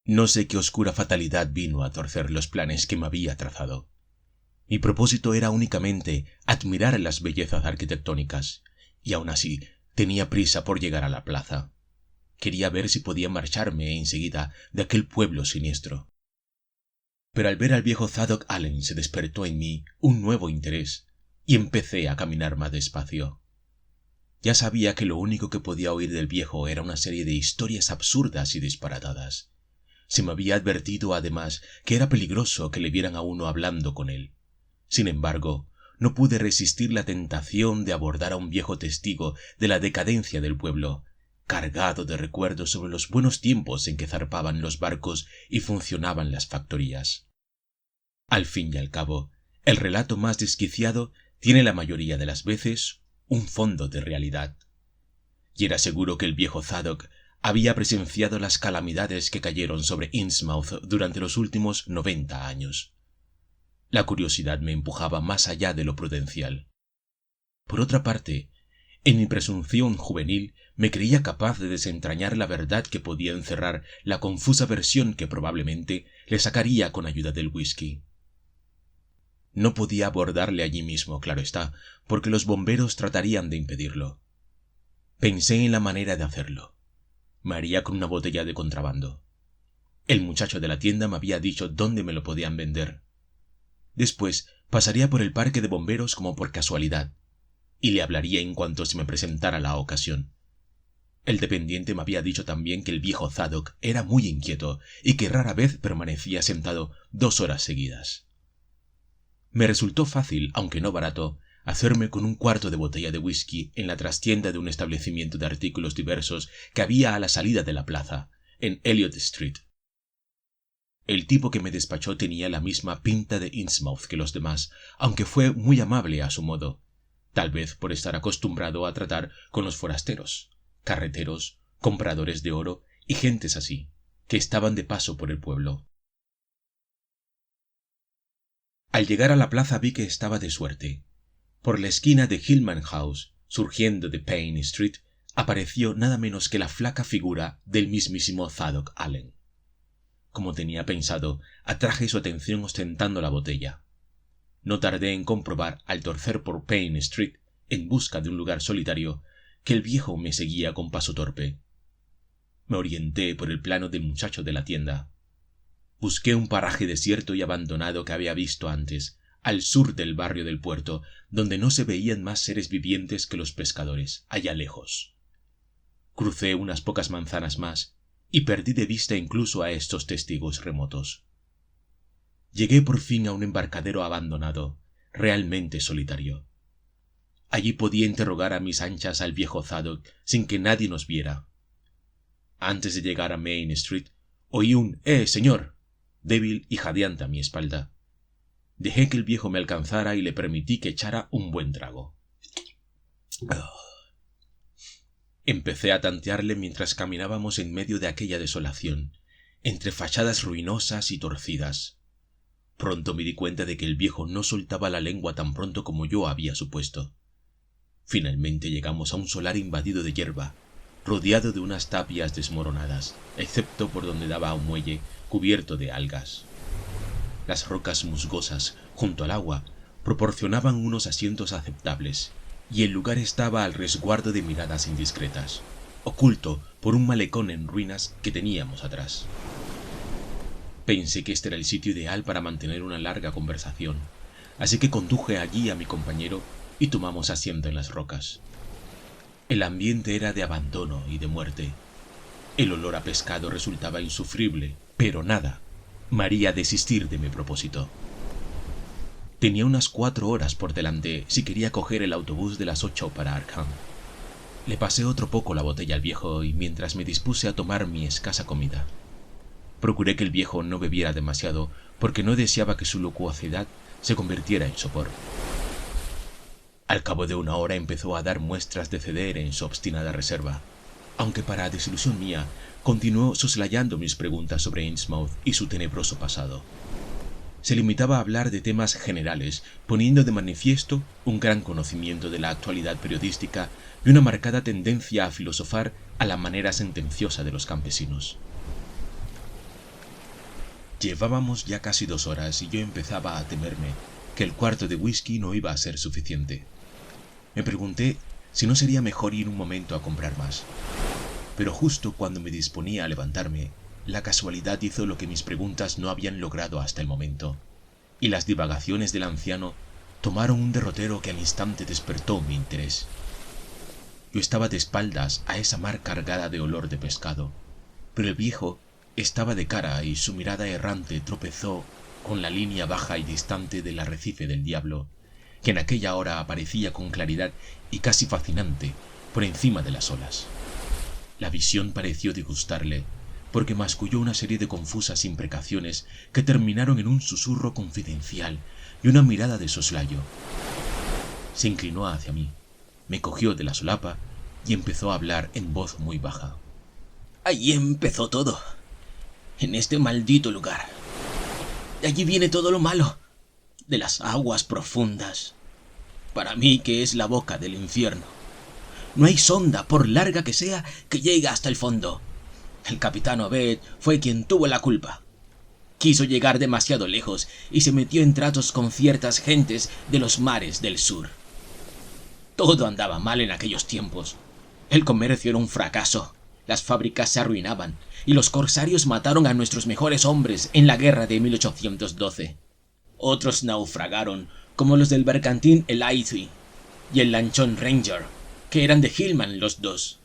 No sé qué oscura fatalidad vino a torcer los planes que me había trazado. Mi propósito era únicamente admirar las bellezas arquitectónicas, y aún así tenía prisa por llegar a la plaza. Quería ver si podía marcharme enseguida de aquel pueblo siniestro. Pero al ver al viejo Zadok Allen se despertó en mí un nuevo interés, y empecé a caminar más despacio. Ya sabía que lo único que podía oír del viejo era una serie de historias absurdas y disparatadas. Se me había advertido además que era peligroso que le vieran a uno hablando con él. Sin embargo, no pude resistir la tentación de abordar a un viejo testigo de la decadencia del pueblo, cargado de recuerdos sobre los buenos tiempos en que zarpaban los barcos y funcionaban las factorías. Al fin y al cabo, el relato más desquiciado tiene la mayoría de las veces un fondo de realidad. Y era seguro que el viejo Zadok había presenciado las calamidades que cayeron sobre Innsmouth durante los últimos 90 años. La curiosidad me empujaba más allá de lo prudencial. Por otra parte, en mi presunción juvenil me creía capaz de desentrañar la verdad que podía encerrar la confusa versión que probablemente le sacaría con ayuda del whisky. No podía abordarle allí mismo, claro está, porque los bomberos tratarían de impedirlo. Pensé en la manera de hacerlo. Me haría con una botella de contrabando. El muchacho de la tienda me había dicho dónde me lo podían vender. Después pasaría por el parque de bomberos como por casualidad, y le hablaría en cuanto se me presentara la ocasión. El dependiente me había dicho también que el viejo Zadok era muy inquieto y que rara vez permanecía sentado 2 horas seguidas. Me resultó fácil, aunque no barato, hacerme con un cuarto de botella de whisky en la trastienda de un establecimiento de artículos diversos que había a la salida de la plaza, en Elliot Street. El tipo que me despachó tenía la misma pinta de Innsmouth que los demás, aunque fue muy amable a su modo, tal vez por estar acostumbrado a tratar con los forasteros, carreteros, compradores de oro y gentes así, que estaban de paso por el pueblo. Al llegar a la plaza vi que estaba de suerte. Por la esquina de Hillman House, surgiendo de Payne Street, apareció nada menos que la flaca figura del mismísimo Zadok Allen. Como tenía pensado, atraje su atención ostentando la botella. No tardé en comprobar, al torcer por Payne Street, en busca de un lugar solitario, que el viejo me seguía con paso torpe. Me orienté por el plano del muchacho de la tienda. Busqué un paraje desierto y abandonado que había visto antes, al sur del barrio del puerto, donde no se veían más seres vivientes que los pescadores, allá lejos. Crucé unas pocas manzanas más, y perdí de vista incluso a estos testigos remotos. Llegué por fin a un embarcadero abandonado, realmente solitario. Allí podía interrogar a mis anchas al viejo Zadok sin que nadie nos viera. Antes de llegar a Main Street, oí un señor!, débil y jadeante a mi espalda. Dejé que el viejo me alcanzara y le permití que echara un buen trago. Empecé a tantearle mientras caminábamos en medio de aquella desolación, entre fachadas ruinosas y torcidas. Pronto me di cuenta de que el viejo no soltaba la lengua tan pronto como yo había supuesto. Finalmente llegamos a un solar invadido de hierba, rodeado de unas tapias desmoronadas, excepto por donde daba a un muelle cubierto de algas. Las rocas musgosas, junto al agua, proporcionaban unos asientos aceptables, y el lugar estaba al resguardo de miradas indiscretas, oculto por un malecón en ruinas que teníamos atrás. Pensé que este era el sitio ideal para mantener una larga conversación, así que conduje allí a mi compañero y tomamos asiento en las rocas. El ambiente era de abandono y de muerte. El olor a pescado resultaba insufrible, pero nada me haría desistir de mi propósito. Tenía unas 4 horas por delante si quería coger el autobús de las 8 para Arkham. Le pasé otro poco la botella al viejo y mientras me dispuse a tomar mi escasa comida. Procuré que el viejo no bebiera demasiado porque no deseaba que su locuacidad se convirtiera en sopor. Al cabo de 1 hora empezó a dar muestras de ceder en su obstinada reserva, aunque para desilusión mía continuó soslayando mis preguntas sobre Innsmouth y su tenebroso pasado. Se limitaba a hablar de temas generales, poniendo de manifiesto un gran conocimiento de la actualidad periodística y una marcada tendencia a filosofar a la manera sentenciosa de los campesinos. Llevábamos ya casi 2 horas y yo empezaba a temerme que el cuarto de whisky no iba a ser suficiente. Me pregunté si no sería mejor ir un momento a comprar más. Pero justo cuando me disponía a levantarme, la casualidad hizo lo que mis preguntas no habían logrado hasta el momento, y las divagaciones del anciano tomaron un derrotero que al instante despertó mi interés. Yo estaba de espaldas a esa mar cargada de olor de pescado, pero el viejo estaba de cara y su mirada errante tropezó con la línea baja y distante del arrecife del diablo, que en aquella hora aparecía con claridad y casi fascinante por encima de las olas. La visión pareció disgustarle, porque masculló una serie de confusas imprecaciones que terminaron en un susurro confidencial y una mirada de soslayo. Se inclinó hacia mí, me cogió de la solapa y empezó a hablar en voz muy baja. Allí empezó todo, en este maldito lugar. De allí viene todo lo malo, de las aguas profundas. Para mí que es la boca del infierno. No hay sonda, por larga que sea, que llegue hasta el fondo. El capitán Obed fue quien tuvo la culpa. Quiso llegar demasiado lejos y se metió en tratos con ciertas gentes de los mares del sur. Todo andaba mal en aquellos tiempos. El comercio era un fracaso, las fábricas se arruinaban y los corsarios mataron a nuestros mejores hombres en la guerra de 1812. Otros naufragaron, como los del bergantín El Aithwi y el lanchón Ranger, que eran de Hillman los dos.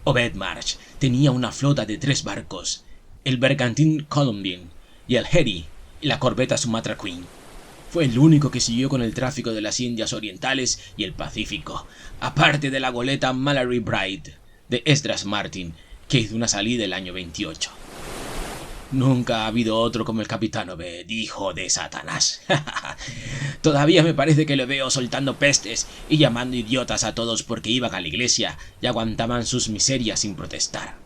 Obed Marsh tenía una flota de 3 barcos, el bergantín Columbine y el Harry y la corbeta Sumatra Queen. Fue el único que siguió con el tráfico de las Indias Orientales y el Pacífico, aparte de la goleta Mallory Bride de Esdras Martin, que hizo una salida el año 28. Nunca ha habido otro como el capitán Obed, hijo de Satanás. Todavía me parece que lo veo soltando pestes y llamando idiotas a todos porque iban a la iglesia y aguantaban sus miserias sin protestar.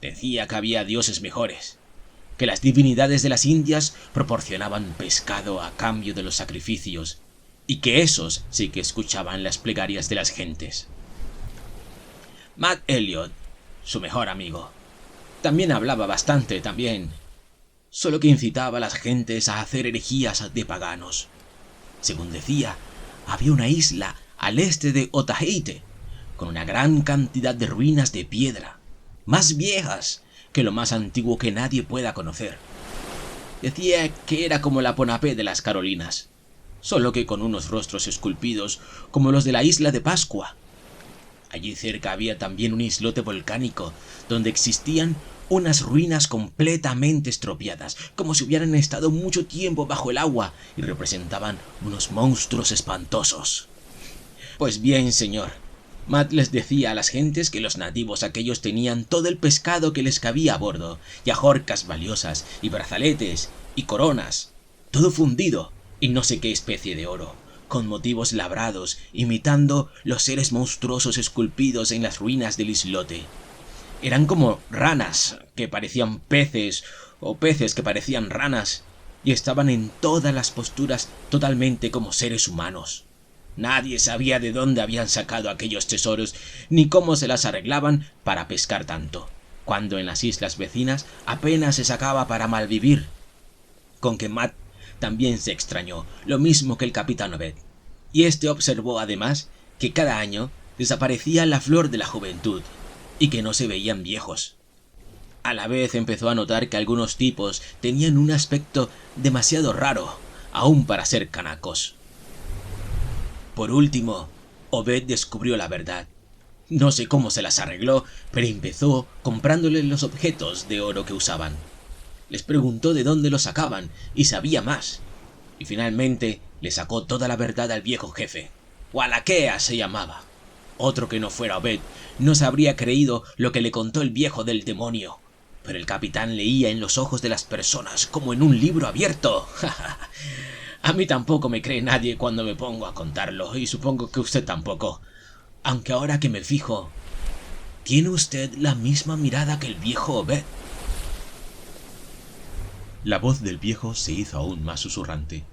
Decía que había dioses mejores, que las divinidades de las Indias proporcionaban pescado a cambio de los sacrificios y que esos sí que escuchaban las plegarias de las gentes. Matt Elliot, su mejor amigo, también hablaba bastante también, solo que incitaba a las gentes a hacer herejías de paganos. Según decía, había una isla al este de Otaheite, con una gran cantidad de ruinas de piedra, más viejas que lo más antiguo que nadie pueda conocer. Decía que era como la Ponapé de las Carolinas, solo que con unos rostros esculpidos como los de la isla de Pascua. Allí cerca había también un islote volcánico, donde existían unas ruinas completamente estropeadas, como si hubieran estado mucho tiempo bajo el agua y representaban unos monstruos espantosos. Pues bien, señor, Matt les decía a las gentes que los nativos aquellos tenían todo el pescado que les cabía a bordo, y ajorcas valiosas, y brazaletes, y coronas, todo fundido, y no sé qué especie de oro, con motivos labrados, imitando los seres monstruosos esculpidos en las ruinas del islote. Eran como ranas que parecían peces, o peces que parecían ranas, y estaban en todas las posturas totalmente como seres humanos. Nadie sabía de dónde habían sacado aquellos tesoros, ni cómo se las arreglaban para pescar tanto, cuando en las islas vecinas apenas se sacaba para malvivir. Con que Matt también se extrañó, lo mismo que el capitán Obed, y este observó además que cada año desaparecía la flor de la juventud y que no se veían viejos. A la vez empezó a notar que algunos tipos tenían un aspecto demasiado raro, aún para ser canacos. Por último, Obed descubrió la verdad. No sé cómo se las arregló, pero empezó comprándoles los objetos de oro que usaban. Les preguntó de dónde los sacaban y sabía más. Y finalmente le sacó toda la verdad al viejo jefe. Wallachea se llamaba. Otro que no fuera Obed no se habría creído lo que le contó el viejo del demonio. Pero el capitán leía en los ojos de las personas como en un libro abierto. A mí tampoco me cree nadie cuando me pongo a contarlo, y supongo que usted tampoco. Aunque ahora que me fijo, tiene usted la misma mirada que el viejo Obed. La voz del viejo se hizo aún más susurrante.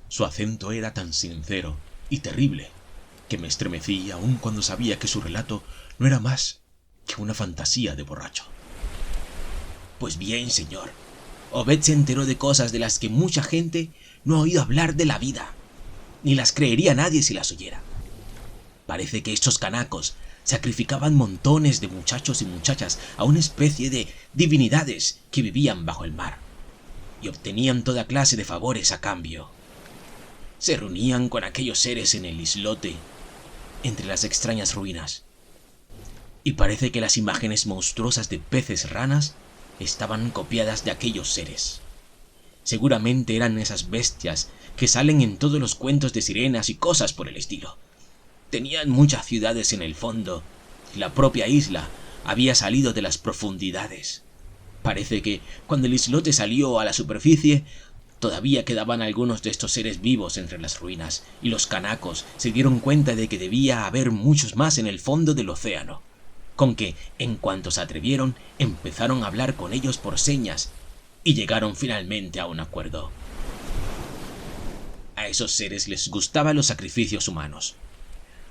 Su acento era tan sincero y terrible que me estremecí aun cuando sabía que su relato no era más que una fantasía de borracho. Pues bien, señor, Obed se enteró de cosas de las que mucha gente no ha oído hablar de la vida, ni las creería nadie si las oyera. Parece que estos canacos sacrificaban montones de muchachos y muchachas a una especie de divinidades que vivían bajo el mar, y obtenían toda clase de favores a cambio. Se reunían con aquellos seres en el islote, entre las extrañas ruinas, y parece que las imágenes monstruosas de peces ranas estaban copiadas de aquellos seres. Seguramente eran esas bestias que salen en todos los cuentos de sirenas y cosas por el estilo. Tenían muchas ciudades en el fondo, y la propia isla había salido de las profundidades. Parece que cuando el islote salió a la superficie, todavía quedaban algunos de estos seres vivos entre las ruinas, y los canacos se dieron cuenta de que debía haber muchos más en el fondo del océano, con que, en cuanto se atrevieron, empezaron a hablar con ellos por señas, y llegaron finalmente a un acuerdo. A esos seres les gustaban los sacrificios humanos.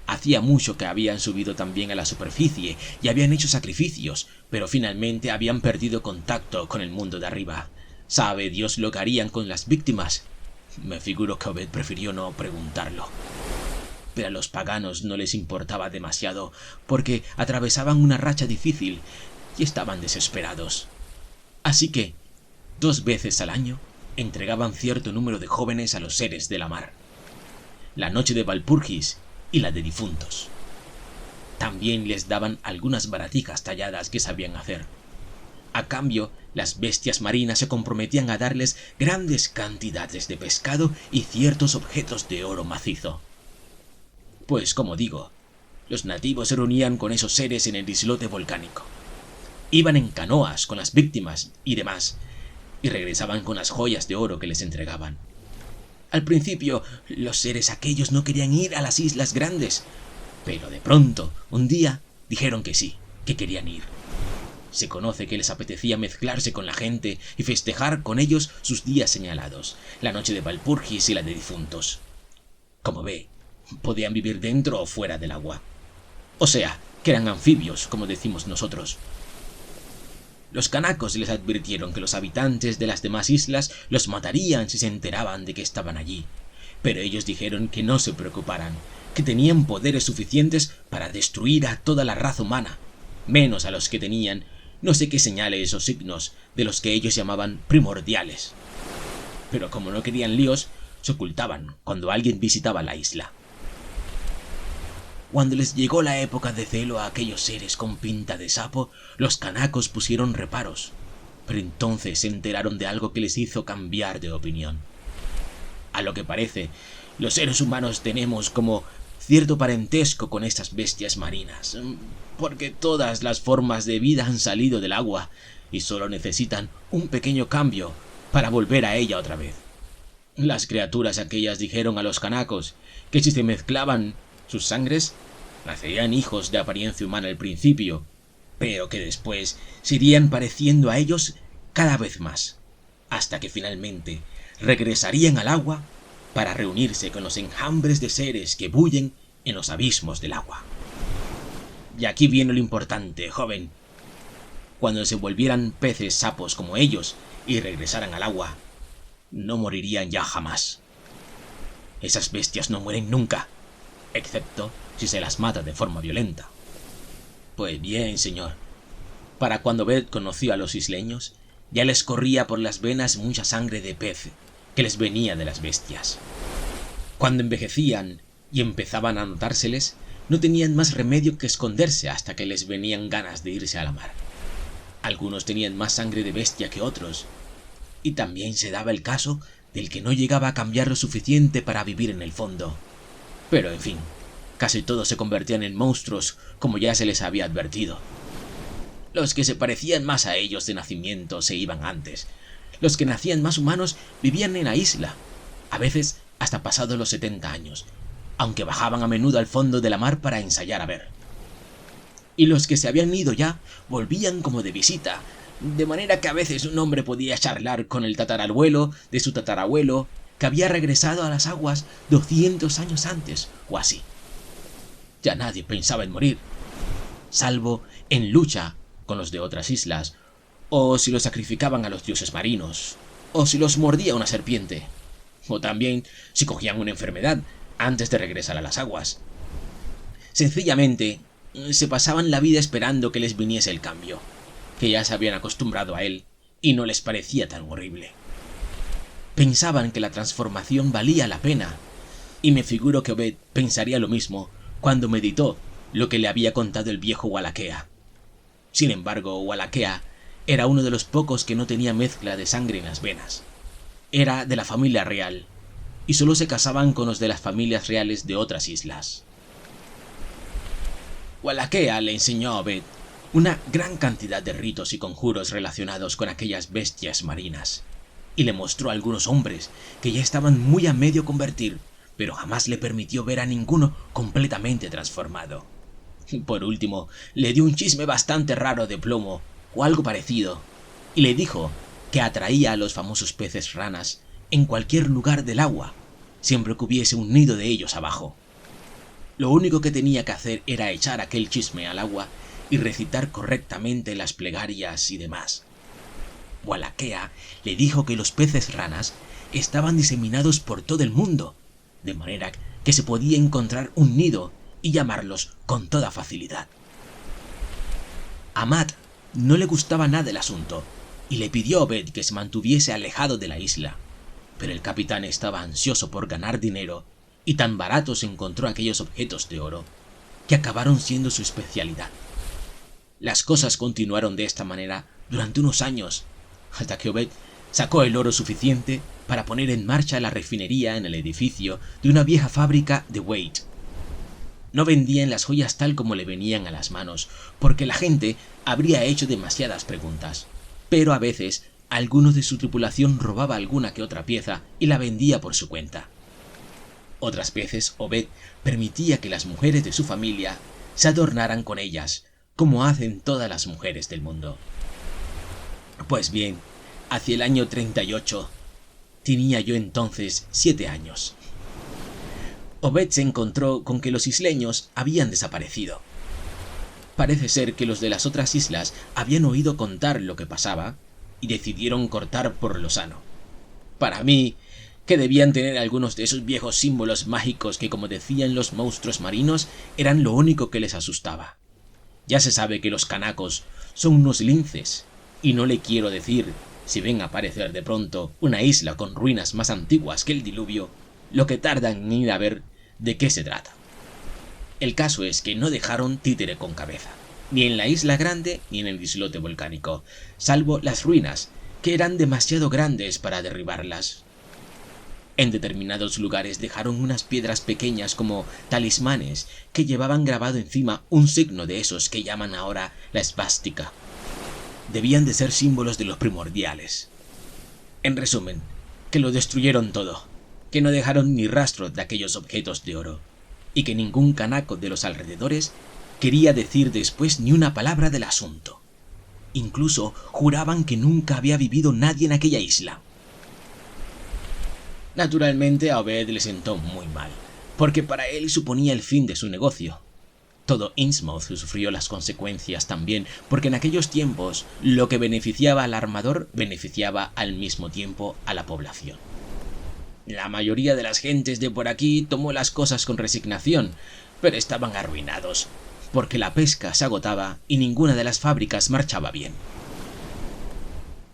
Hacía mucho que habían subido también a la superficie y habían hecho sacrificios, pero finalmente habían perdido contacto con el mundo de arriba. ¿Sabe Dios lo que harían con las víctimas? Me figuro que Obed prefirió no preguntarlo. Pero a los paganos no les importaba demasiado, porque atravesaban una racha difícil y estaban desesperados. Así que, 2 veces al año, entregaban cierto número de jóvenes a los seres de la mar. La noche de Walpurgis y la de difuntos. También les daban algunas baratijas talladas que sabían hacer. A cambio, las bestias marinas se comprometían a darles grandes cantidades de pescado y ciertos objetos de oro macizo. Pues, como digo, los nativos se reunían con esos seres en el islote volcánico. Iban en canoas con las víctimas y demás, y regresaban con las joyas de oro que les entregaban. Al principio, los seres aquellos no querían ir a las islas grandes, pero de pronto, un día, dijeron que sí, que querían ir. Se conoce que les apetecía mezclarse con la gente y festejar con ellos sus días señalados, la noche de Walpurgis y la de difuntos. Como ve, podían vivir dentro o fuera del agua. O sea, que eran anfibios, como decimos nosotros. Los canacos les advirtieron que los habitantes de las demás islas los matarían si se enteraban de que estaban allí, pero ellos dijeron que no se preocuparan, que tenían poderes suficientes para destruir a toda la raza humana, menos a los que tenían no sé qué señales o signos de los que ellos llamaban primordiales. Pero como no querían líos, se ocultaban cuando alguien visitaba la isla. Cuando les llegó la época de celo a aquellos seres con pinta de sapo, los canacos pusieron reparos, pero entonces se enteraron de algo que les hizo cambiar de opinión. A lo que parece, los seres humanos tenemos como cierto parentesco con estas bestias marinas, porque todas las formas de vida han salido del agua y solo necesitan un pequeño cambio para volver a ella otra vez. Las criaturas aquellas dijeron a los canacos que si se mezclaban sus sangres, nacerían hijos de apariencia humana al principio, pero que después se irían pareciendo a ellos cada vez más, hasta que finalmente regresarían al agua para reunirse con los enjambres de seres que bullen en los abismos del agua. Y aquí viene lo importante, joven. Cuando se volvieran peces sapos como ellos y regresaran al agua, no morirían ya jamás. Esas bestias no mueren nunca, excepto si se las mata de forma violenta. Pues bien, señor, para cuando Obed conoció a los isleños, ya les corría por las venas mucha sangre de pez que les venía de las bestias. Cuando envejecían y empezaban a notárseles, no tenían más remedio que esconderse hasta que les venían ganas de irse a la mar. Algunos tenían más sangre de bestia que otros, y también se daba el caso del que no llegaba a cambiar lo suficiente para vivir en el fondo. Pero en fin, casi todos se convertían en monstruos, como ya se les había advertido. Los que se parecían más a ellos de nacimiento se iban antes. Los que nacían más humanos vivían en la isla, a veces hasta pasados los 70 años, aunque bajaban a menudo al fondo de la mar para ensayar a ver. Y los que se habían ido ya volvían como de visita, de manera que a veces un hombre podía charlar con el tatarabuelo de su tatarabuelo, que había regresado a las aguas 200 años antes, o así. Ya nadie pensaba en morir, salvo en lucha con los de otras islas, o si los sacrificaban a los dioses marinos, o si los mordía una serpiente, o también si cogían una enfermedad antes de regresar a las aguas. Sencillamente, se pasaban la vida esperando que les viniese el cambio, que ya se habían acostumbrado a él y no les parecía tan horrible. Pensaban que la transformación valía la pena, y me figuro que Obed pensaría lo mismo cuando meditó lo que le había contado el viejo Wallachea. Sin embargo, Wallachea era uno de los pocos que no tenía mezcla de sangre en las venas. Era de la familia real, y solo se casaban con los de las familias reales de otras islas. Wallachea le enseñó a Obed una gran cantidad de ritos y conjuros relacionados con aquellas bestias marinas, y le mostró a algunos hombres que ya estaban muy a medio convertir, pero jamás le permitió ver a ninguno completamente transformado. Por último, le dio un chisme bastante raro de plomo, o algo parecido, y le dijo que atraía a los famosos peces ranas en cualquier lugar del agua, siempre que hubiese un nido de ellos abajo. Lo único que tenía que hacer era echar aquel chisme al agua y recitar correctamente las plegarias y demás. Wallachea le dijo que los peces ranas estaban diseminados por todo el mundo, de manera que se podía encontrar un nido y llamarlos con toda facilidad. A Matt no le gustaba nada el asunto y le pidió a Obed que se mantuviese alejado de la isla, pero el capitán estaba ansioso por ganar dinero y tan baratos encontró aquellos objetos de oro que acabaron siendo su especialidad. Las cosas continuaron de esta manera durante unos años, hasta que Obed sacó el oro suficiente para poner en marcha la refinería en el edificio de una vieja fábrica de Wade. No vendían las joyas tal como le venían a las manos, porque la gente habría hecho demasiadas preguntas, pero a veces alguno de su tripulación robaba alguna que otra pieza y la vendía por su cuenta. Otras veces Obed permitía que las mujeres de su familia se adornaran con ellas, como hacen todas las mujeres del mundo. Pues bien, hacia el año 38, tenía yo entonces 7 años. Obed se encontró con que los isleños habían desaparecido. Parece ser que los de las otras islas habían oído contar lo que pasaba y decidieron cortar por lo sano. Para mí, que debían tener algunos de esos viejos símbolos mágicos que, como decían los monstruos marinos, eran lo único que les asustaba. Ya se sabe que los canacos son unos linces, y no le quiero decir, si ven a aparecer de pronto una isla con ruinas más antiguas que el diluvio, lo que tardan en ir a ver de qué se trata. El caso es que no dejaron títere con cabeza, ni en la isla grande ni en el islote volcánico, salvo las ruinas, que eran demasiado grandes para derribarlas. En determinados lugares dejaron unas piedras pequeñas como talismanes que llevaban grabado encima un signo de esos que llaman ahora la esvástica. Debían de ser símbolos de los primordiales. En resumen, que lo destruyeron todo, que no dejaron ni rastro de aquellos objetos de oro, y que ningún canaco de los alrededores quería decir después ni una palabra del asunto. Incluso juraban que nunca había vivido nadie en aquella isla. Naturalmente a Obed le sentó muy mal, porque para él suponía el fin de su negocio. Todo Innsmouth sufrió las consecuencias también, porque en aquellos tiempos lo que beneficiaba al armador beneficiaba al mismo tiempo a la población. La mayoría de las gentes de por aquí tomó las cosas con resignación, pero estaban arruinados, porque la pesca se agotaba y ninguna de las fábricas marchaba bien.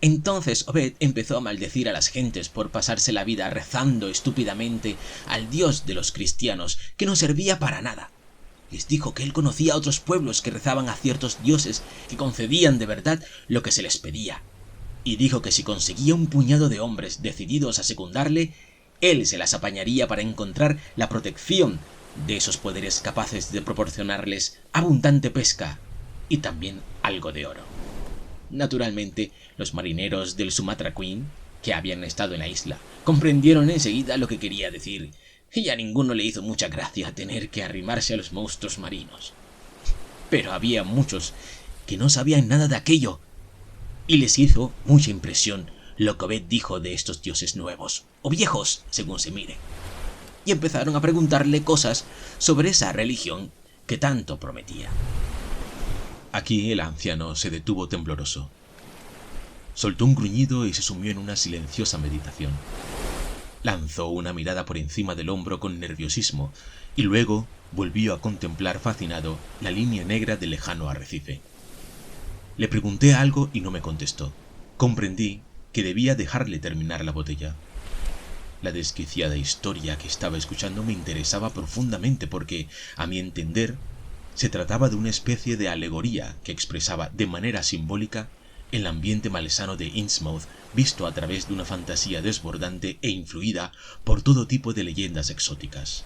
Entonces Obed empezó a maldecir a las gentes por pasarse la vida rezando estúpidamente al Dios de los cristianos, que no servía para nada. Les dijo que él conocía a otros pueblos que rezaban a ciertos dioses que concedían de verdad lo que se les pedía, y dijo que si conseguía un puñado de hombres decididos a secundarle, él se las apañaría para encontrar la protección de esos poderes capaces de proporcionarles abundante pesca y también algo de oro. Naturalmente, los marineros del Sumatra Queen, que habían estado en la isla, comprendieron enseguida lo que quería decir, y a ninguno le hizo mucha gracia tener que arrimarse a los monstruos marinos. Pero había muchos que no sabían nada de aquello, y les hizo mucha impresión lo que Obed dijo de estos dioses nuevos, o viejos, según se mire, y empezaron a preguntarle cosas sobre esa religión que tanto prometía. Aquí el anciano se detuvo tembloroso. Soltó un gruñido y se sumió en una silenciosa meditación. Lanzó una mirada por encima del hombro con nerviosismo y luego volvió a contemplar fascinado la línea negra del lejano arrecife. Le pregunté algo y no me contestó. Comprendí que debía dejarle terminar la botella. La desquiciada historia que estaba escuchando me interesaba profundamente porque, a mi entender, se trataba de una especie de alegoría que expresaba de manera simbólica el ambiente malsano de Innsmouth visto a través de una fantasía desbordante e influida por todo tipo de leyendas exóticas.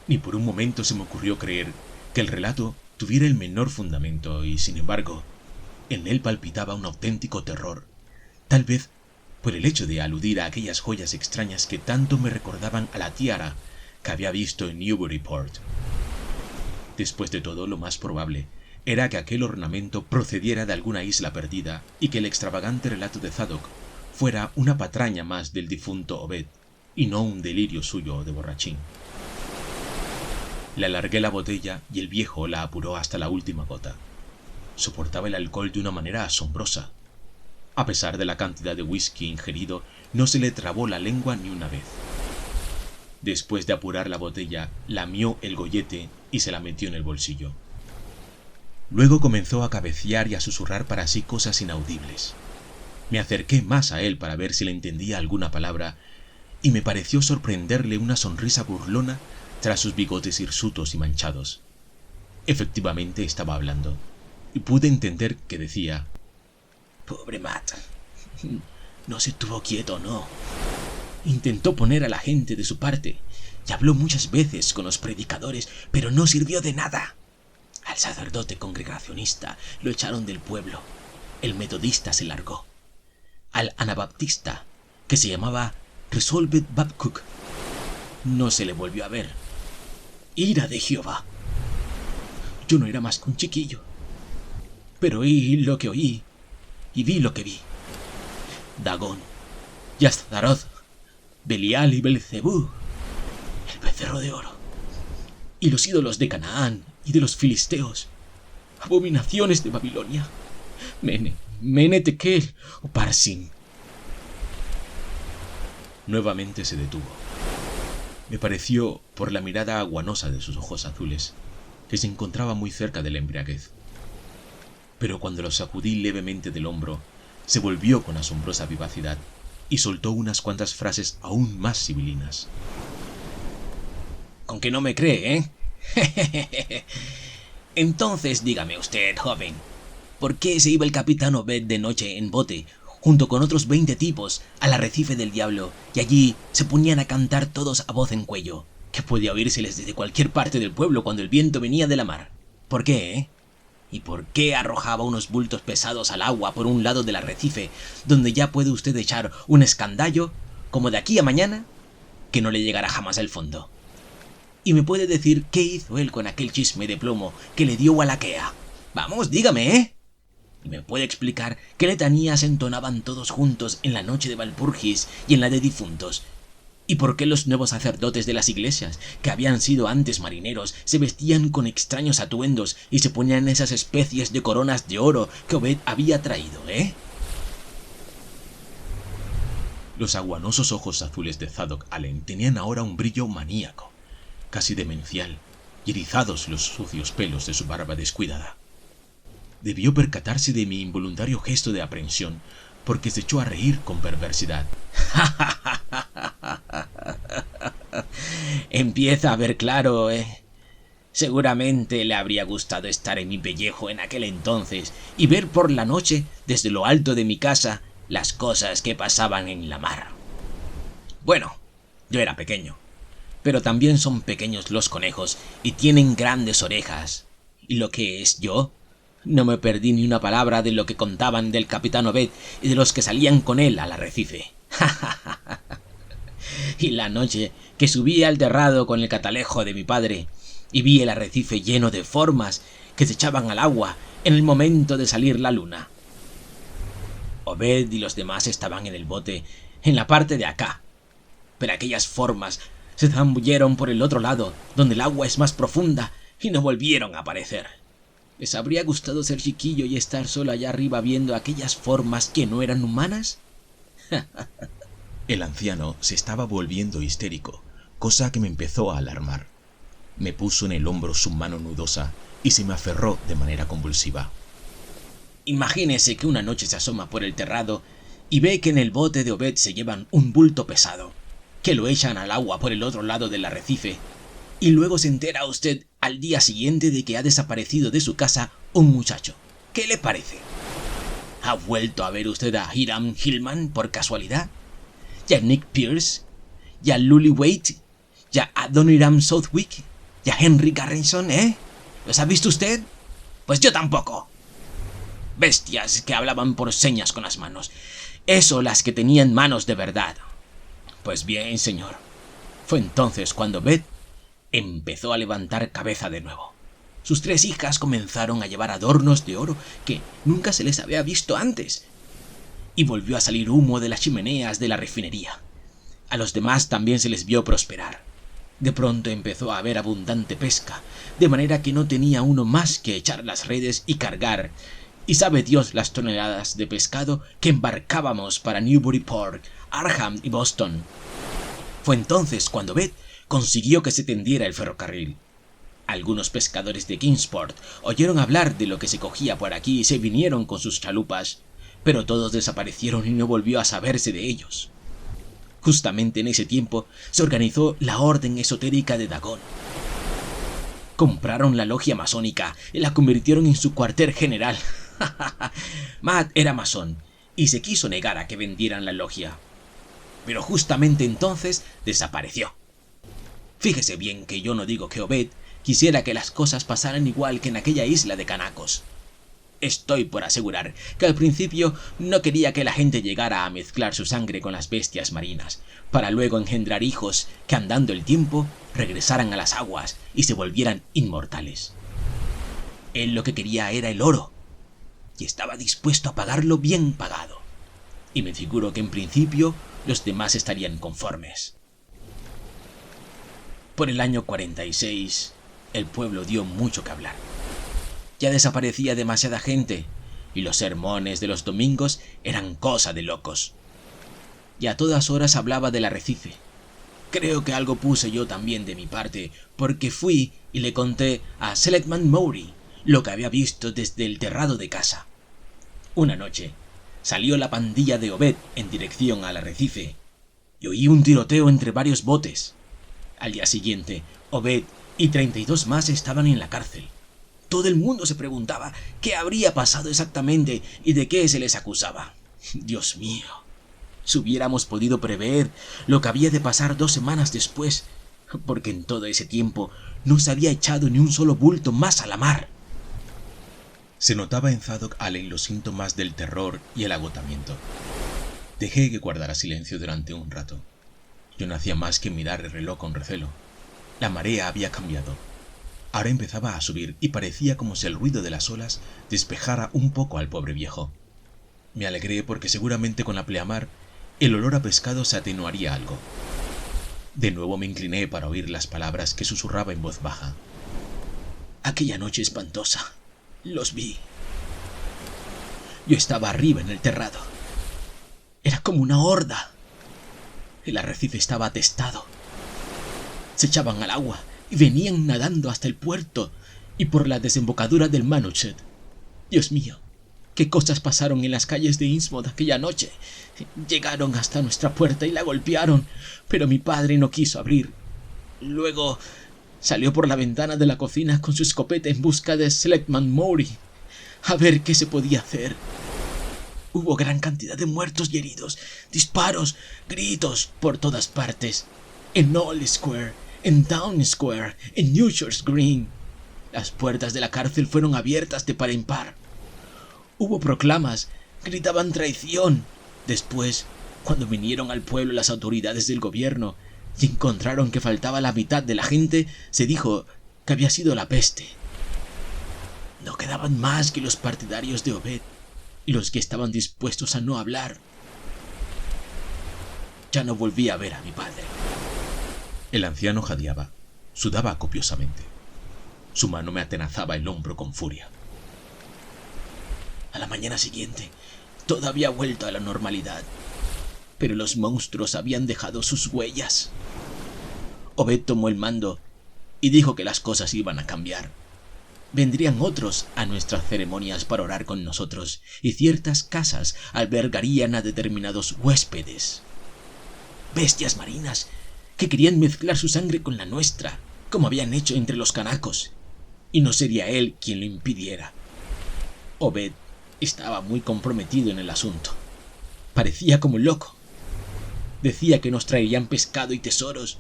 Ni por un momento se me ocurrió creer que el relato tuviera el menor fundamento y, sin embargo, en él palpitaba un auténtico terror, tal vez por el hecho de aludir a aquellas joyas extrañas que tanto me recordaban a la tiara que había visto en Newburyport. Después de todo, lo más probable era que aquel ornamento procediera de alguna isla perdida y que el extravagante relato de Zadok fuera una patraña más del difunto Obed y no un delirio suyo de borrachín. Le alargué la botella y el viejo la apuró hasta la última gota. Soportaba el alcohol de una manera asombrosa. A pesar de la cantidad de whisky ingerido, no se le trabó la lengua ni una vez. Después de apurar la botella, lamió el gollete y se la metió en el bolsillo. Luego comenzó a cabecear y a susurrar para sí cosas inaudibles. Me acerqué más a él para ver si le entendía alguna palabra y me pareció sorprenderle una sonrisa burlona tras sus bigotes hirsutos y manchados. Efectivamente estaba hablando, y pude entender que decía: Pobre Matt. No se tuvo quieto, no. Intentó poner a la gente de su parte y habló muchas veces con los predicadores, pero no sirvió de nada. Al sacerdote congregacionista lo echaron del pueblo. El metodista se largó. Al anabaptista, que se llamaba Resolved Babcock, no se le volvió a ver. Ira de Jehová. Yo no era más que un chiquillo, pero oí lo que oí y vi lo que vi. Dagón y Astaroth, Belial y Belcebú, el becerro de oro, y los ídolos de Canaán y de los filisteos, abominaciones de Babilonia, Mene, Tekel o Parsin. Nuevamente se detuvo. Me pareció, por la mirada aguanosa de sus ojos azules, que se encontraba muy cerca de la embriaguez. Pero cuando lo sacudí levemente del hombro, se volvió con asombrosa vivacidad y soltó unas cuantas frases aún más sibilinas. ¿Con que no me cree, eh? Entonces dígame usted, joven, ¿por qué se iba el capitán Obed de noche en bote, junto con otros 20 tipos, al arrecife del diablo, y allí se ponían a cantar todos a voz en cuello, que podía oírseles desde cualquier parte del pueblo cuando el viento venía de la mar? ¿Por qué, eh? ¿Y por qué arrojaba unos bultos pesados al agua por un lado del arrecife, donde ya puede usted echar un escandallo, como de aquí a mañana, que no le llegará jamás al fondo? ¿Y me puede decir qué hizo él con aquel chisme de plomo que le dio Walaquea? Vamos, dígame, ¿eh? ¿Y me puede explicar qué letanías entonaban todos juntos en la noche de Walpurgis y en la de difuntos? ¿Y por qué los nuevos sacerdotes de las iglesias, que habían sido antes marineros, se vestían con extraños atuendos y se ponían esas especies de coronas de oro que Obed había traído, eh? Los aguanosos ojos azules de Zadok Allen tenían ahora un brillo maníaco, casi demencial, y erizados los sucios pelos de su barba descuidada. Debió percatarse de mi involuntario gesto de aprensión, porque se echó a reír con perversidad. Empieza a ver claro, ¿eh? Seguramente le habría gustado estar en mi pellejo en aquel entonces y ver por la noche, desde lo alto de mi casa, las cosas que pasaban en la mar. Bueno, yo era pequeño, pero también son pequeños los conejos y tienen grandes orejas. Y lo que es yo, no me perdí ni una palabra de lo que contaban del capitán Obed y de los que salían con él al arrecife. Y la noche que subí al terrado con el catalejo de mi padre y vi el arrecife lleno de formas que se echaban al agua en el momento de salir la luna. Obed y los demás estaban en el bote, en la parte de acá, pero aquellas formas se zambulleron por el otro lado, donde el agua es más profunda, y no volvieron a aparecer. ¿Les habría gustado ser chiquillo y estar solo allá arriba viendo aquellas formas que no eran humanas? El anciano se estaba volviendo histérico, cosa que me empezó a alarmar. Me puso en el hombro su mano nudosa y se me aferró de manera convulsiva. Imagínese que una noche se asoma por el terrado y ve que en el bote de Obed se llevan un bulto pesado, que lo echan al agua por el otro lado del arrecife, y luego se entera usted al día siguiente de que ha desaparecido de su casa un muchacho. ¿Qué le parece? ¿Ha vuelto a ver usted a Hiram Hillman por casualidad? ¿Y a Nick Pierce? ¿Y a Lully Waite? ¿Y a Adoniram Southwick? ¿Y a Henry Garrison, ¿Los ha visto usted? Pues yo tampoco. Bestias que hablaban por señas con las manos. Eso, las que tenían manos de verdad. Pues bien, señor. Fue entonces cuando Beth empezó a levantar cabeza de nuevo. Sus 3 hijas comenzaron a llevar adornos de oro que nunca se les había visto antes. Y volvió a salir humo de las chimeneas de la refinería. A los demás también se les vio prosperar. De pronto empezó a haber abundante pesca, de manera que no tenía uno más que echar las redes y cargar, y sabe Dios las toneladas de pescado que embarcábamos para Newburyport, Arkham y Boston. Fue entonces cuando Beth consiguió que se tendiera el ferrocarril. Algunos pescadores de Kingsport oyeron hablar de lo que se cogía por aquí y se vinieron con sus chalupas, pero todos desaparecieron y no volvió a saberse de ellos. Justamente en ese tiempo se organizó la Orden Esotérica de Dagon. Compraron la logia masónica y la convirtieron en su cuartel general. Matt era masón y se quiso negar a que vendieran la logia. Pero justamente entonces desapareció. Fíjese bien que yo no digo que Obed quisiera que las cosas pasaran igual que en aquella isla de canacos. Estoy por asegurar que al principio no quería que la gente llegara a mezclar su sangre con las bestias marinas, para luego engendrar hijos que andando el tiempo regresaran a las aguas y se volvieran inmortales. Él lo que quería era el oro, y estaba dispuesto a pagarlo bien pagado. Y me figuro que en principio los demás estarían conformes. Por el año 46, el pueblo dio mucho que hablar. Ya desaparecía demasiada gente, y los sermones de los domingos eran cosa de locos. Y a todas horas hablaba del arrecife. Creo que algo puse yo también de mi parte, porque fui y le conté a Seligman Maury lo que había visto desde el terrado de casa. Una noche salió la pandilla de Obed en dirección al arrecife, y oí un tiroteo entre varios botes. Al día siguiente, Obed y 32 más estaban en la cárcel. Todo el mundo se preguntaba qué habría pasado exactamente y de qué se les acusaba. Dios mío, si hubiéramos podido prever lo que había de pasar 2 semanas después, porque en todo ese tiempo no se había echado ni un solo bulto más a la mar. Se notaba en Zadok Allen los síntomas del terror y el agotamiento. Dejé que guardara silencio durante un rato. Yo no hacía más que mirar el reloj con recelo. La marea había cambiado. Ahora empezaba a subir y parecía como si el ruido de las olas despejara un poco al pobre viejo. Me alegré porque seguramente con la pleamar el olor a pescado se atenuaría algo. De nuevo me incliné para oír las palabras que susurraba en voz baja. Aquella noche espantosa. Los vi. Yo estaba arriba en el terrado. Era como una horda. El arrecife estaba atestado. Se echaban al agua y venían nadando hasta el puerto y por la desembocadura del Manuchet. Dios mío, qué cosas pasaron en las calles de Innsmouth aquella noche. Llegaron hasta nuestra puerta y la golpearon, pero mi padre no quiso abrir. Luego salió por la ventana de la cocina con su escopeta en busca de Seligman Maury, a ver qué se podía hacer. Hubo gran cantidad de muertos y heridos, disparos, gritos por todas partes. En Old Square, en Town Square, en New Church Green. Las puertas de la cárcel fueron abiertas de par en par. Hubo proclamas, gritaban traición. Después, cuando vinieron al pueblo las autoridades del gobierno y encontraron que faltaba la mitad de la gente, se dijo que había sido la peste. No quedaban más que los partidarios de Obed y los que estaban dispuestos a no hablar. Ya no volví a ver a mi padre. El anciano jadeaba, sudaba copiosamente. Su mano me atenazaba el hombro con furia. A la mañana siguiente, todo había vuelto a la normalidad, pero los monstruos habían dejado sus huellas. Obed tomó el mando y dijo que las cosas iban a cambiar. Vendrían otros a nuestras ceremonias para orar con nosotros, y ciertas casas albergarían a determinados huéspedes. Bestias marinas que querían mezclar su sangre con la nuestra, como habían hecho entre los canacos, y no sería él quien lo impidiera. Obed estaba muy comprometido en el asunto. Parecía como loco. Decía que nos traerían pescado y tesoros,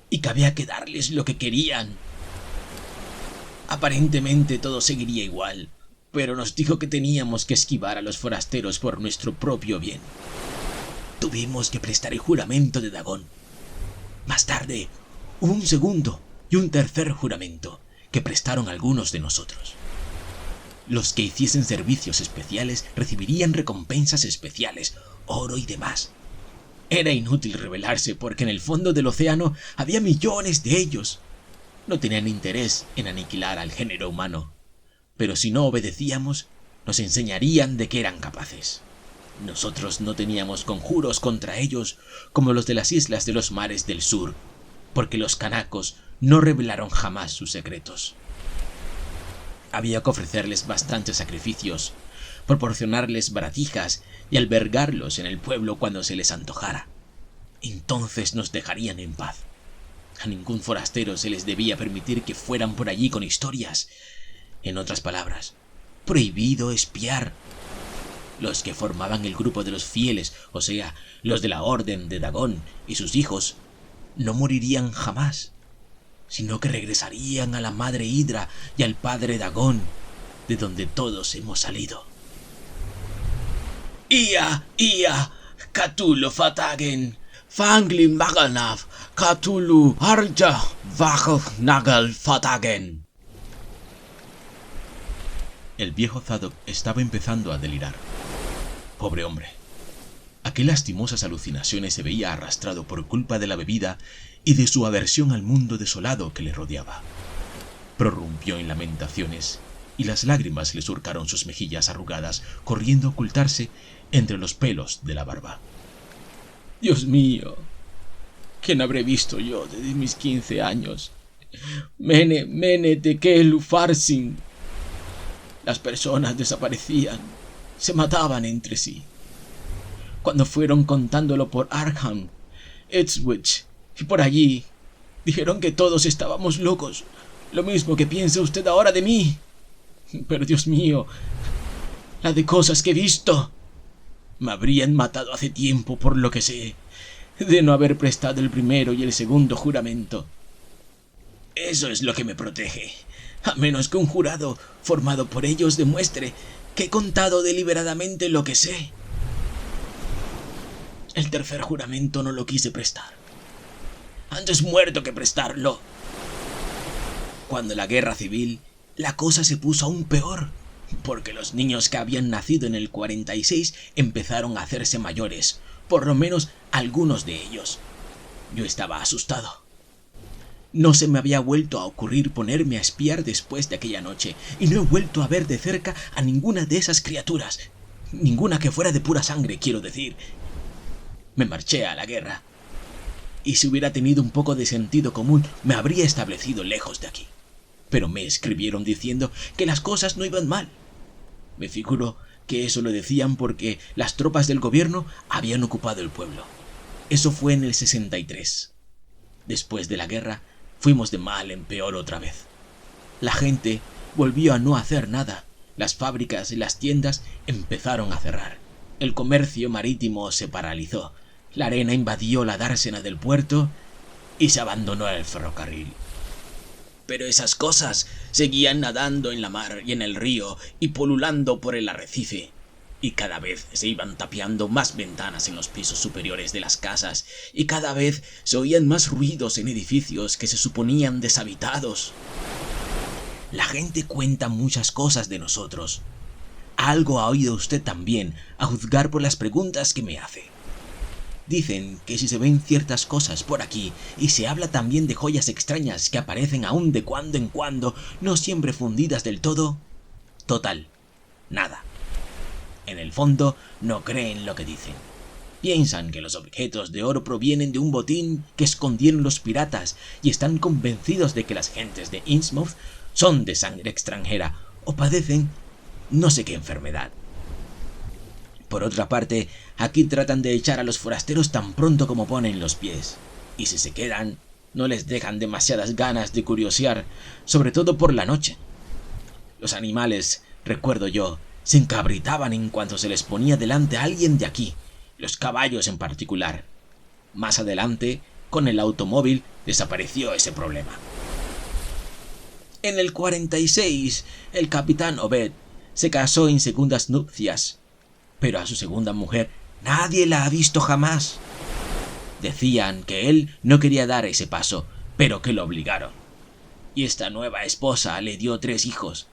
y que había que darles lo que querían. Aparentemente todo seguiría igual, pero nos dijo que teníamos que esquivar a los forasteros por nuestro propio bien. Tuvimos que prestar el juramento de Dagón. Más tarde, hubo un segundo y un tercer juramento que prestaron algunos de nosotros. Los que hiciesen servicios especiales recibirían recompensas especiales, oro y demás. Era inútil rebelarse porque en el fondo del océano había millones de ellos. No tenían interés en aniquilar al género humano, pero si no obedecíamos, nos enseñarían de qué eran capaces. Nosotros no teníamos conjuros contra ellos como los de las islas de los mares del sur, porque los canacos no revelaron jamás sus secretos. Había que ofrecerles bastantes sacrificios, proporcionarles baratijas y albergarlos en el pueblo cuando se les antojara. Entonces nos dejarían en paz. A ningún forastero se les debía permitir que fueran por allí con historias. En otras palabras, prohibido espiar. Los que formaban el grupo de los fieles, o sea, los de la Orden de Dagón y sus hijos, no morirían jamás, sino que regresarían a la madre Hidra y al padre Dagón, de donde todos hemos salido. Ia, Cthulhu Fatagen, Fanglin Maganav, Cthulhu Arja, Vajog Nagal Fatagen. El viejo Zadok estaba empezando a delirar. Pobre hombre. ¿A qué lastimosas alucinaciones se veía arrastrado por culpa de la bebida y de su aversión al mundo desolado que le rodeaba? Prorrumpió en lamentaciones y las lágrimas le surcaron sus mejillas arrugadas, corriendo a ocultarse entre los pelos de la barba. Dios mío, ¿quién habré visto yo desde mis 15 años? Mene Tekelu Farsin. Las personas desaparecían, se mataban entre sí. Cuando fueron contándolo por Arkham, Ipswich y por allí, dijeron que todos estábamos locos, lo mismo que piensa usted ahora de mí. Pero Dios mío, la de cosas que he visto. Me habrían matado hace tiempo por lo que sé, de no haber prestado el primero y el segundo juramento. Eso es lo que me protege, a menos que un jurado formado por ellos demuestre que he contado deliberadamente lo que sé. El tercer juramento no lo quise prestar. Antes muerto que prestarlo. Cuando la guerra civil, la cosa se puso aún peor, porque los niños que habían nacido en el 46 empezaron a hacerse mayores, por lo menos algunos de ellos. Yo estaba asustado. No se me había vuelto a ocurrir ponerme a espiar después de aquella noche, y no he vuelto a ver de cerca a ninguna de esas criaturas. Ninguna que fuera de pura sangre, quiero decir. Me marché a la guerra, y si hubiera tenido un poco de sentido común, me habría establecido lejos de aquí. Pero me escribieron diciendo que las cosas no iban mal. Me figuro que eso lo decían porque las tropas del gobierno habían ocupado el pueblo. Eso fue en el 63. Después de la guerra, fuimos de mal en peor otra vez. La gente volvió a no hacer nada. Las fábricas y las tiendas empezaron a cerrar. El comercio marítimo se paralizó. La arena invadió la dársena del puerto y se abandonó el ferrocarril. Pero esas cosas seguían nadando en la mar y en el río y polulando por el arrecife. Y cada vez se iban tapiando más ventanas en los pisos superiores de las casas y cada vez se oían más ruidos en edificios que se suponían deshabitados. La gente cuenta muchas cosas de nosotros. Algo ha oído usted también, a juzgar por las preguntas que me hace. Dicen que si se ven ciertas cosas por aquí y se habla también de joyas extrañas que aparecen aún de cuando en cuando, no siempre fundidas del todo. Total, nada. En el fondo, no creen lo que dicen. Piensan que los objetos de oro provienen de un botín que escondieron los piratas y están convencidos de que las gentes de Innsmouth son de sangre extranjera o padecen no sé qué enfermedad. Por otra parte, aquí tratan de echar a los forasteros tan pronto como ponen los pies, y si se quedan, no les dejan demasiadas ganas de curiosear, sobre todo por la noche. Los animales, recuerdo yo, se encabritaban en cuanto se les ponía delante a alguien de aquí, los caballos en particular. Más adelante, con el automóvil, desapareció ese problema. En el 46, el capitán Obed se casó en segundas nupcias, pero a su segunda mujer nadie la ha visto jamás. Decían que él no quería dar ese paso, pero que lo obligaron. Y esta nueva esposa le dio 3 hijos.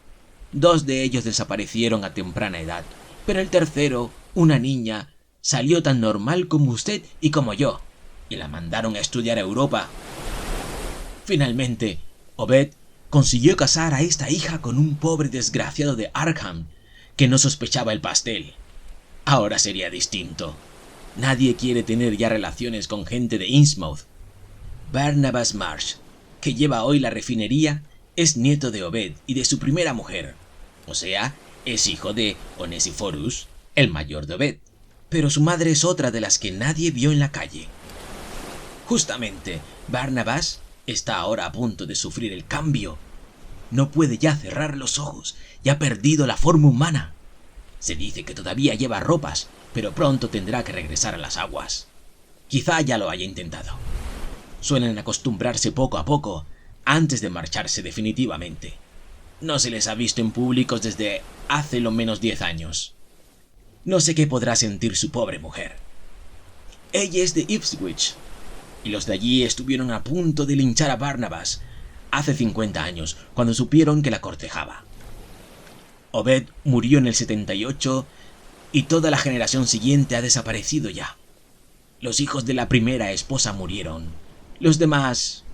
2 de ellos desaparecieron a temprana edad, pero el tercero, una niña, salió tan normal como usted y como yo, y la mandaron a estudiar a Europa. Finalmente, Obed consiguió casar a esta hija con un pobre desgraciado de Arkham, que no sospechaba el pastel. Ahora sería distinto. Nadie quiere tener ya relaciones con gente de Innsmouth. Barnabas Marsh, que lleva hoy la refinería, es nieto de Obed y de su primera mujer. O sea, es hijo de Onesiphorus, el mayor de Obed. Pero su madre es otra de las que nadie vio en la calle. Justamente, Barnabas está ahora a punto de sufrir el cambio. No puede ya cerrar los ojos y ha perdido la forma humana. Se dice que todavía lleva ropas, pero pronto tendrá que regresar a las aguas. Quizá ya lo haya intentado. Suelen acostumbrarse poco a poco antes de marcharse definitivamente. No se les ha visto en públicos desde hace lo menos 10 años. No sé qué podrá sentir su pobre mujer. Ella es de Ipswich, y los de allí estuvieron a punto de linchar a Barnabas hace 50 años, cuando supieron que la cortejaba. Obed murió en el 78 y toda la generación siguiente ha desaparecido ya. Los hijos de la primera esposa murieron. Los demás,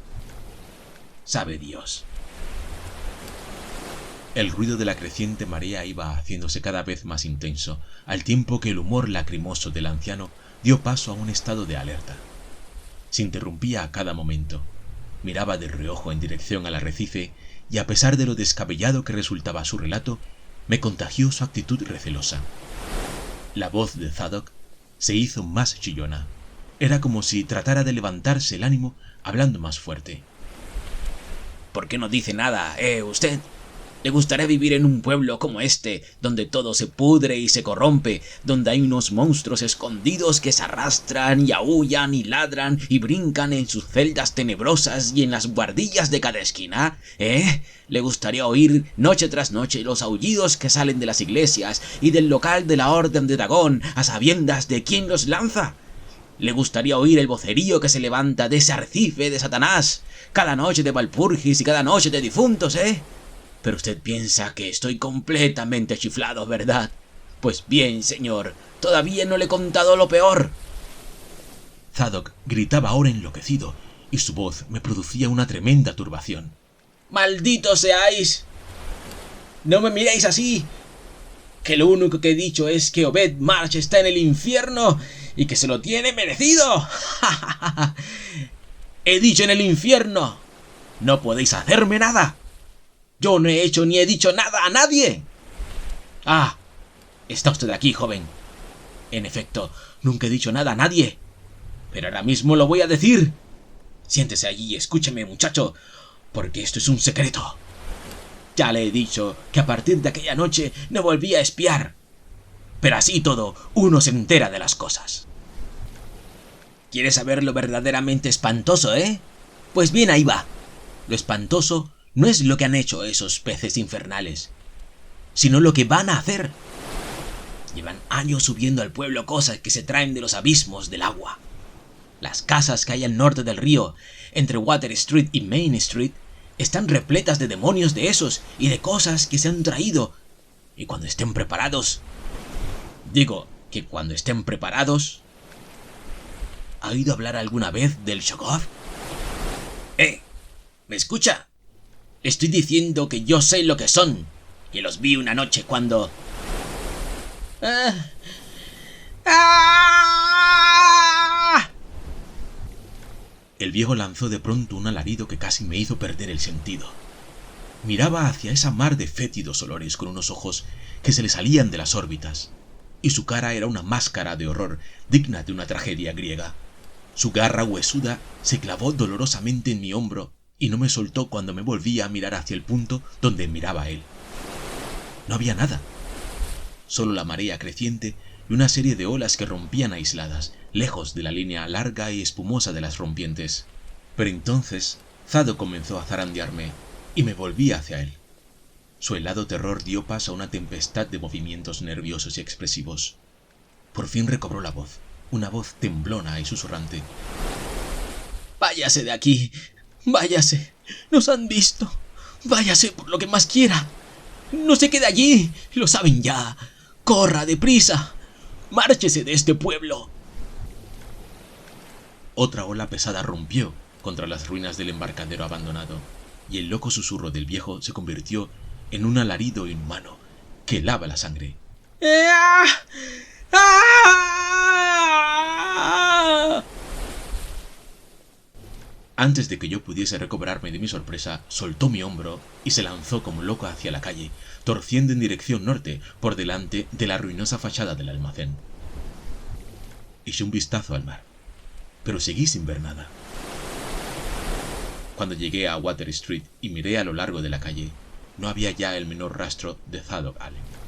sabe Dios. El ruido de la creciente marea iba haciéndose cada vez más intenso, al tiempo que el humor lacrimoso del anciano dio paso a un estado de alerta. Se interrumpía a cada momento. Miraba de reojo en dirección al arrecife y, a pesar de lo descabellado que resultaba su relato, me contagió su actitud recelosa. La voz de Zadok se hizo más chillona. Era como si tratara de levantarse el ánimo hablando más fuerte. ¿Por qué no dice nada, usted? ¿Le gustaría vivir en un pueblo como este, donde todo se pudre y se corrompe, donde hay unos monstruos escondidos que se arrastran y aúllan y ladran y brincan en sus celdas tenebrosas y en las buhardillas de cada esquina? ¿Le gustaría oír noche tras noche los aullidos que salen de las iglesias y del local de la Orden de Dagón a sabiendas de quién los lanza? ¿Le gustaría oír el vocerío que se levanta de ese arrecife de Satanás cada noche de Valpurgis y cada noche de difuntos, Pero usted piensa que estoy completamente chiflado, ¿verdad? Pues bien, señor, todavía no le he contado lo peor. Zadok gritaba ahora enloquecido, y su voz me producía una tremenda turbación. ¡Malditos seáis! ¡No me miréis así! Que lo único que he dicho es que Obed Marsh está en el infierno y que se lo tiene merecido. He dicho en el infierno. No podéis hacerme nada. Yo no he hecho ni he dicho nada a nadie. Ah, está usted aquí, joven. En efecto, nunca he dicho nada a nadie. Pero ahora mismo lo voy a decir. Siéntese allí y escúcheme, muchacho, porque esto es un secreto. Ya le he dicho que a partir de aquella noche no volví a espiar. Pero así todo, uno se entera de las cosas. ¿Quiere saber lo verdaderamente espantoso, Pues bien, ahí va. Lo espantoso no es lo que han hecho esos peces infernales, sino lo que van a hacer. Llevan años subiendo al pueblo cosas que se traen de los abismos del agua. Las casas que hay al norte del río, entre Water Street y Main Street, están repletas de demonios de esos y de cosas que se han traído. Y cuando estén preparados... Digo que cuando estén preparados... ¿Ha oído hablar alguna vez del Shoggoth? ¿Me escucha? Estoy diciendo que yo sé lo que son, que los vi una noche cuando... ¡Ah! ¡Ah! El viejo lanzó de pronto un alarido que casi me hizo perder el sentido. Miraba hacia esa mar de fétidos olores con unos ojos que se le salían de las órbitas, y su cara era una máscara de horror digna de una tragedia griega. Su garra huesuda se clavó dolorosamente en mi hombro y no me soltó cuando me volví a mirar hacia el punto donde miraba él. No había nada, solo la marea creciente y una serie de olas que rompían aisladas, lejos de la línea larga y espumosa de las rompientes. Pero entonces Zadok comenzó a zarandearme y me volví hacia él. Su helado terror dio paso a una tempestad de movimientos nerviosos y expresivos. Por fin recobró la voz, una voz temblona y susurrante. ¡Váyase de aquí! ¡Váyase! ¡Nos han visto! ¡Váyase por lo que más quiera! ¡No se quede allí! ¡Lo saben ya! ¡Corra deprisa! ¡Márchese de este pueblo! Otra ola pesada rompió contra las ruinas del embarcadero abandonado, y el loco susurro del viejo se convirtió en un alarido inhumano que helaba la sangre. ¡Ah! ¡Ah! Antes de que yo pudiese recobrarme de mi sorpresa, soltó mi hombro y se lanzó como loco hacia la calle, torciendo en dirección norte por delante de la ruinosa fachada del almacén. Eché un vistazo al mar, pero seguí sin ver nada. Cuando llegué a Water Street y miré a lo largo de la calle, no había ya el menor rastro de Zadok Allen.